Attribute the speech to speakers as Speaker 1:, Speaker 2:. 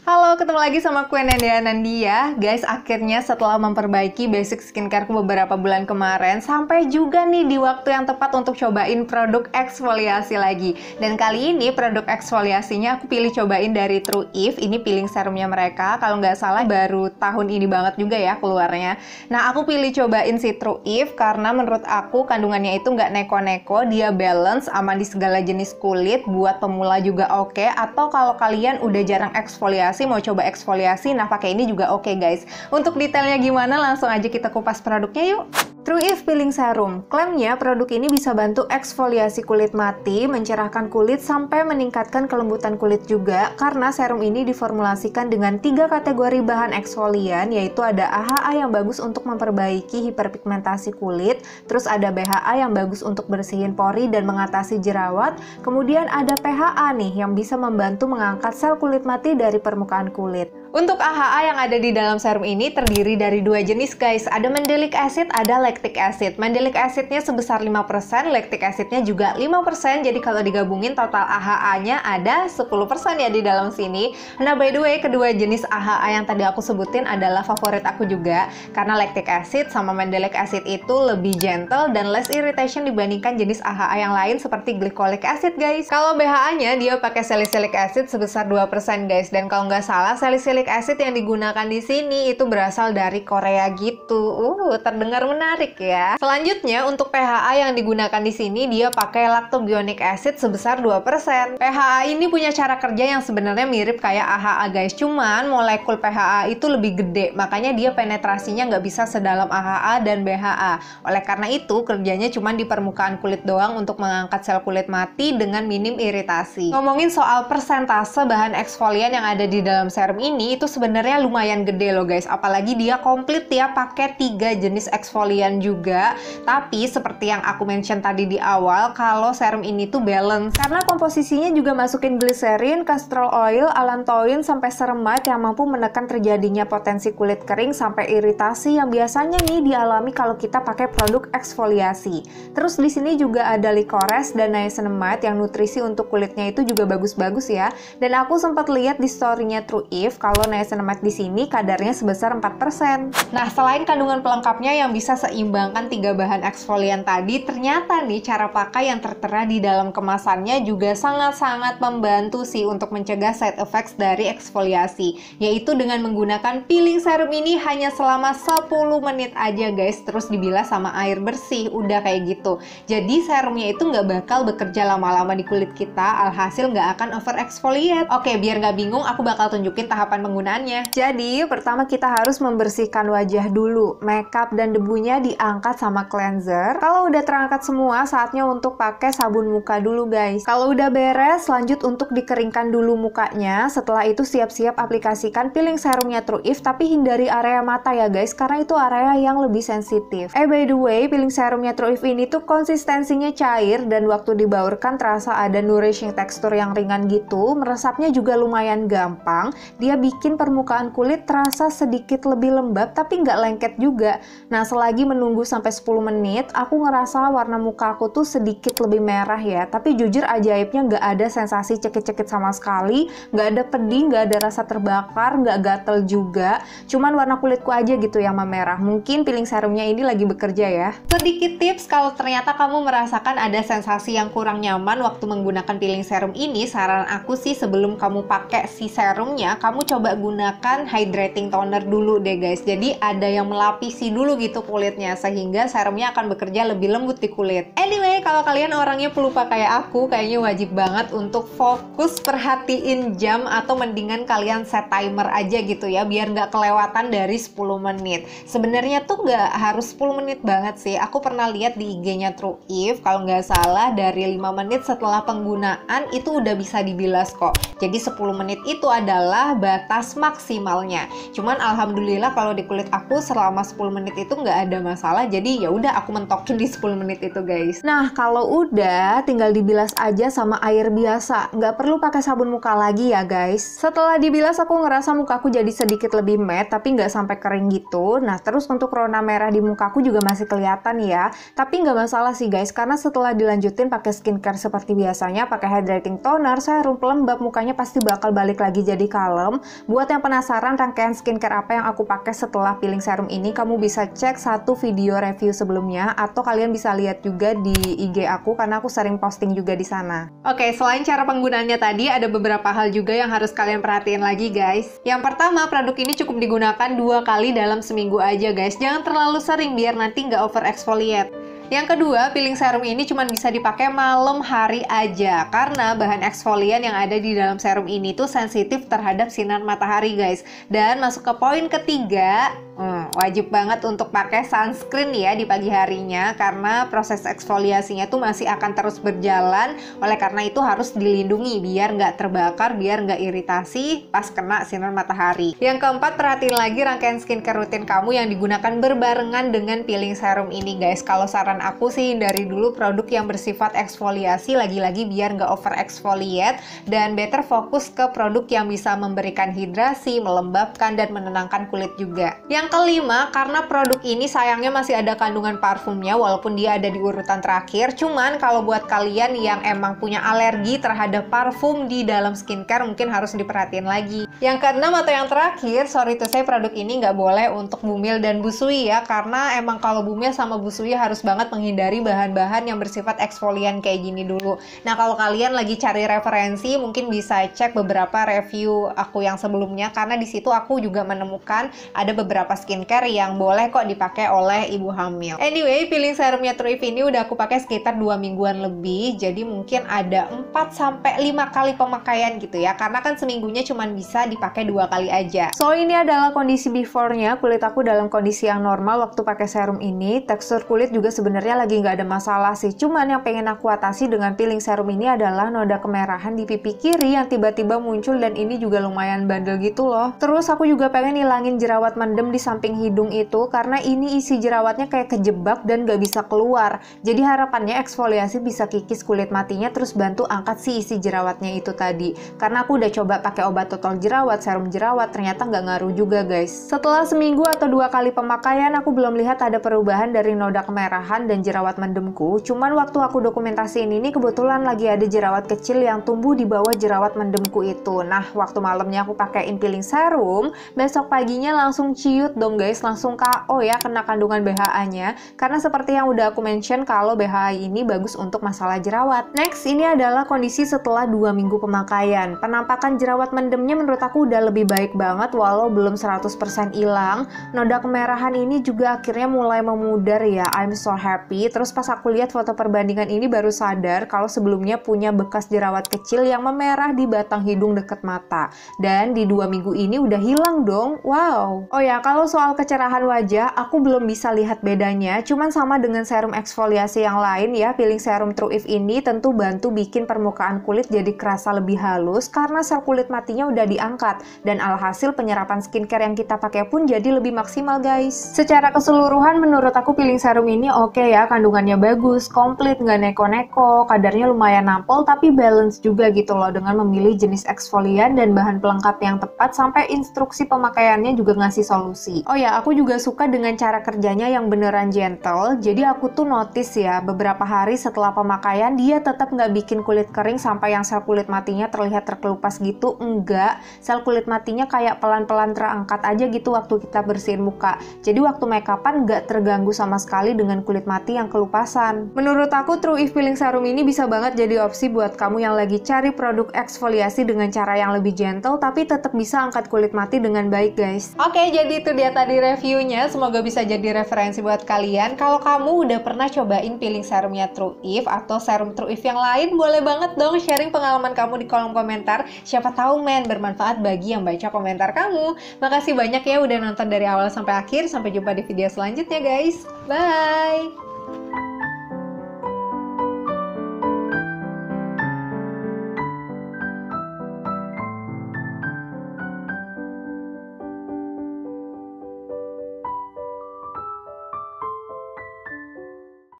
Speaker 1: Halo, ketemu lagi sama aku Nandia. Guys, akhirnya setelah memperbaiki basic skincareku beberapa bulan kemarin, sampai juga nih di waktu yang tepat untuk cobain produk eksfoliasi lagi. Dan kali ini produk eksfoliasinya aku pilih cobain dari True If. Ini peeling serumnya mereka, kalau nggak salah baru tahun ini banget juga ya keluarnya. Nah, aku pilih cobain si True If karena menurut aku kandungannya itu nggak neko-neko, dia balance, aman di segala jenis kulit, buat pemula juga oke. Atau kalau kalian udah jarang eksfoliasi, mau coba eksfoliasi, nah pakai ini juga oke guys. Untuk detailnya gimana, langsung aja kita kupas produknya yuk. True If Peeling Serum. Klaimnya produk ini bisa bantu eksfoliasi kulit mati, mencerahkan kulit sampai meningkatkan kelembutan kulit juga, karena serum ini diformulasikan dengan 3 kategori bahan eksfolian, yaitu ada AHA yang bagus untuk memperbaiki hiperpigmentasi kulit, terus ada BHA yang bagus untuk bersihin pori dan mengatasi jerawat, kemudian ada PHA nih yang bisa membantu mengangkat sel kulit mati dari permukaan kulit. Untuk AHA yang ada di dalam serum ini terdiri dari 2 jenis guys, ada mandelic acid, ada lactic acid. Mandelic acidnya sebesar 5%, lactic acidnya juga 5%, jadi kalau digabungin total AHA-nya ada 10% ya di dalam sini. Nah, by the way, kedua jenis AHA yang tadi aku sebutin adalah favorit aku juga, karena lactic acid sama mandelic acid itu lebih gentle dan less irritation dibandingkan jenis AHA yang lain seperti glycolic acid guys. Kalau BHA-nya dia pakai salicylic acid sebesar 2% guys, dan kalau nggak salah salicylic acid yang digunakan di sini itu berasal dari Korea gitu. Terdengar menarik ya. Selanjutnya untuk PHA yang digunakan di sini dia pakai lactobionic acid sebesar 2%. PHA ini punya cara kerja yang sebenarnya mirip kayak AHA guys, cuman molekul PHA itu lebih gede, makanya dia penetrasinya nggak bisa sedalam AHA dan BHA. Oleh karena itu kerjanya cuma di permukaan kulit doang untuk mengangkat sel kulit mati dengan minim iritasi. Ngomongin soal persentase bahan eksfolian yang ada di dalam serum ini, itu sebenarnya lumayan gede loh guys, apalagi dia komplit ya, pakai 3 jenis eksfolian juga. Tapi seperti yang aku mention tadi di awal, kalau serum ini tuh balance karena komposisinya juga masukin glycerin, castor oil, allantoin sampai ceramide yang mampu menekan terjadinya potensi kulit kering sampai iritasi yang biasanya nih dialami kalau kita pakai produk eksfoliasi. Terus di sini juga ada licores dan niacinamide yang nutrisi untuk kulitnya itu juga bagus-bagus ya. Dan aku sempat lihat di story-nya True If kalau niacinamide di sini kadarnya sebesar 4%. Nah, selain kandungan pelengkapnya yang bisa seimbangkan 3 bahan eksfolian tadi, ternyata nih cara pakai yang tertera di dalam kemasannya juga sangat-sangat membantu sih untuk mencegah side effects dari eksfoliasi, yaitu dengan menggunakan peeling serum ini hanya selama 10 menit aja guys, terus dibilas sama air bersih, udah kayak gitu. Jadi serumnya itu nggak bakal bekerja lama-lama di kulit kita, alhasil nggak akan over exfoliate. Oke, biar nggak bingung, aku bakal tunjukin tahapan penggunaannya. Jadi, pertama kita harus membersihkan wajah dulu. Makeup dan debunya diangkat sama cleanser. Kalau udah terangkat semua, saatnya untuk pakai sabun muka dulu guys. Kalau udah beres, lanjut untuk dikeringkan dulu mukanya. Setelah itu siap-siap aplikasikan peeling serumnya True If, tapi hindari area mata ya guys, karena itu area yang lebih sensitif. By the way, peeling serumnya True If ini tuh konsistensinya cair dan waktu dibaurkan terasa ada nourishing tekstur yang ringan gitu. Meresapnya juga lumayan gampang. Dia bikin permukaan kulit terasa sedikit lebih lembab tapi nggak lengket juga. Nah, selagi menunggu sampai 10 menit, aku ngerasa warna muka aku tuh sedikit lebih merah ya. Tapi jujur ajaibnya nggak ada sensasi cekit-cekit sama sekali, nggak ada pedih, nggak ada rasa terbakar, nggak gatel juga. Cuman warna kulitku aja gitu yang memerah. Mungkin peeling serumnya ini lagi bekerja ya. Sedikit tips kalau ternyata kamu merasakan ada sensasi yang kurang nyaman waktu menggunakan peeling serum ini, saran aku sih sebelum kamu pakai si serumnya, kamu coba gunakan hydrating toner dulu deh guys. Jadi ada yang melapisi dulu gitu kulitnya, sehingga serumnya akan bekerja lebih lembut di kulit. Anyway, kalau kalian orangnya pelupa kayak aku, kayaknya wajib banget untuk fokus perhatiin jam, atau mendingan kalian set timer aja gitu ya, biar nggak kelewatan dari 10 menit. Sebenarnya tuh nggak harus 10 menit banget sih. Aku pernah lihat di IG-nya True If, kalau nggak salah dari 5 menit setelah penggunaan itu udah bisa dibilas kok. Jadi 10 menit itu adalah batas maksimalnya. Cuman alhamdulillah kalau di kulit aku selama 10 menit itu nggak ada masalah. Jadi ya udah aku mentokin di 10 menit itu guys. Nah, Nah, kalau udah, tinggal dibilas aja sama air biasa. Nggak perlu pakai sabun muka lagi ya, guys. Setelah dibilas, aku ngerasa mukaku jadi sedikit lebih matte, tapi nggak sampai kering gitu. Nah, terus untuk rona merah di mukaku juga masih kelihatan ya. Tapi nggak masalah sih, guys, karena setelah dilanjutin pakai skincare seperti biasanya, pakai hydrating toner, serum pelembab, mukanya pasti bakal balik lagi jadi kalem. Buat yang penasaran rangkaian skincare apa yang aku pakai setelah peeling serum ini, kamu bisa cek satu video review sebelumnya, atau kalian bisa lihat juga di IG aku karena aku sering posting juga di sana. Oke, selain cara penggunaannya tadi, ada beberapa hal juga yang harus kalian perhatiin lagi, guys. Yang pertama, produk ini cukup digunakan 2 kali dalam seminggu aja, guys. Jangan terlalu sering biar nanti nggak over exfoliate. Yang kedua, peeling serum ini cuma bisa dipakai malam hari aja karena bahan eksfolian yang ada di dalam serum ini tuh sensitif terhadap sinar matahari, guys. Dan masuk ke poin ketiga, wajib banget untuk pakai sunscreen ya di pagi harinya karena proses eksfoliasinya tuh masih akan terus berjalan. Oleh karena itu harus dilindungi biar nggak terbakar, biar nggak iritasi pas kena sinar matahari. Yang keempat, perhatiin lagi rangkaian skincare rutin kamu yang digunakan berbarengan dengan peeling serum ini, guys. Kalau saran aku sih hindari dulu produk yang bersifat eksfoliasi, lagi-lagi biar nggak over exfoliate, dan better fokus ke produk yang bisa memberikan hidrasi, melembabkan, dan menenangkan kulit juga. Yang kelima, karena produk ini sayangnya masih ada kandungan parfumnya walaupun dia ada di urutan terakhir, cuman kalau buat kalian yang emang punya alergi terhadap parfum di dalam skincare mungkin harus diperhatiin lagi. Yang keenam atau yang terakhir, sorry to say, produk ini nggak boleh untuk bumil dan busui ya, karena emang kalau bumil sama busui harus banget menghindari bahan-bahan yang bersifat eksfolian kayak gini dulu. Nah, kalau kalian lagi cari referensi, mungkin bisa cek beberapa review aku yang sebelumnya, karena di situ aku juga menemukan ada beberapa skincare yang boleh kok dipakai oleh ibu hamil. Anyway, peeling serumnya Truif ini udah aku pakai sekitar 2 mingguan lebih, jadi mungkin ada 4-5 kali pemakaian gitu ya, karena kan seminggunya cuma bisa dipakai 2 kali aja. So, ini adalah kondisi before-nya, kulit aku dalam kondisi yang normal waktu pakai serum ini. Tekstur kulit juga sebenarnya lagi nggak ada masalah sih, cuman yang pengen aku atasi dengan peeling serum ini adalah noda kemerahan di pipi kiri yang tiba-tiba muncul, dan ini juga lumayan bandel gitu loh. Terus aku juga pengen hilangin jerawat mendem di samping hidung itu, karena ini isi jerawatnya kayak kejebak dan nggak bisa keluar. Jadi harapannya eksfoliasi bisa kikis kulit matinya, terus bantu angkat si isi jerawatnya itu tadi. Karena aku udah coba pakai obat total jerawat, serum jerawat, ternyata nggak ngaruh juga, guys. Setelah seminggu atau 2 kali pemakaian, aku belum lihat ada perubahan dari noda kemerahan dan jerawat mendemku. Cuman waktu aku dokumentasiin ini, kebetulan lagi ada jerawat kecil yang tumbuh di bawah jerawat mendemku itu. Nah, waktu malamnya aku pakein peeling serum, besok paginya langsung ciut dong, guys. Langsung KO ya kena kandungan BHA-nya. Karena seperti yang udah aku mention kalau BHA ini bagus untuk masalah jerawat. Next, ini adalah kondisi setelah 2 minggu pemakaian. Penampakan jerawat mendemnya menurut aku udah lebih baik banget walau belum 100% hilang. Noda kemerahan ini juga akhirnya mulai memudar ya. I'm so happy. Terus pas aku lihat foto perbandingan ini baru sadar kalau sebelumnya punya bekas jerawat kecil yang memerah di batang hidung dekat mata. Dan di 2 minggu ini udah hilang dong. Wow. Oh ya, kalau soal kecerahan wajah, aku belum bisa lihat bedanya. Cuman sama dengan serum eksfoliasi yang lain ya, peeling serum Truif ini tentu bantu bikin permukaan kulit jadi kerasa lebih halus karena sel kulit matinya udah diangkat. Dan alhasil penyerapan skincare yang kita pakai pun jadi lebih maksimal, guys. Secara keseluruhan menurut aku peeling serum ini oke ya, kandungannya bagus, komplit, nggak neko-neko, kadarnya lumayan nampol, tapi balance juga gitu loh dengan memilih jenis eksfolian dan bahan pelengkap yang tepat, sampai instruksi pemakaiannya juga ngasih solusi. Oh ya, aku juga suka dengan cara kerjanya yang beneran gentle, jadi aku tuh notice ya, beberapa hari setelah pemakaian dia tetap nggak bikin kulit kering sampai yang sel kulit matinya terlihat terkelupas gitu, enggak. Sel kulit matinya kayak pelan-pelan terangkat aja gitu waktu kita bersihin muka. Jadi waktu make upan nggak terganggu sama sekali dengan kulit mati yang kelupasan. Menurut aku Truif peeling serum ini bisa banget jadi opsi buat kamu yang lagi cari produk eksfoliasi dengan cara yang lebih gentle tapi tetap bisa angkat kulit mati dengan baik, guys. Oke, jadi itu dia tadi reviewnya. Semoga bisa jadi referensi buat kalian. Kalau kamu udah pernah cobain peeling serumnya Truif atau serum Truif yang lain, boleh banget dong sharing pengalaman kamu di kolom komentar. Siapa tahu bermanfaat bagi yang baca komentar kamu. Makasih banyak ya udah nonton dari awal sampai akhir. Sampai jumpa di video selanjutnya, guys. Bye!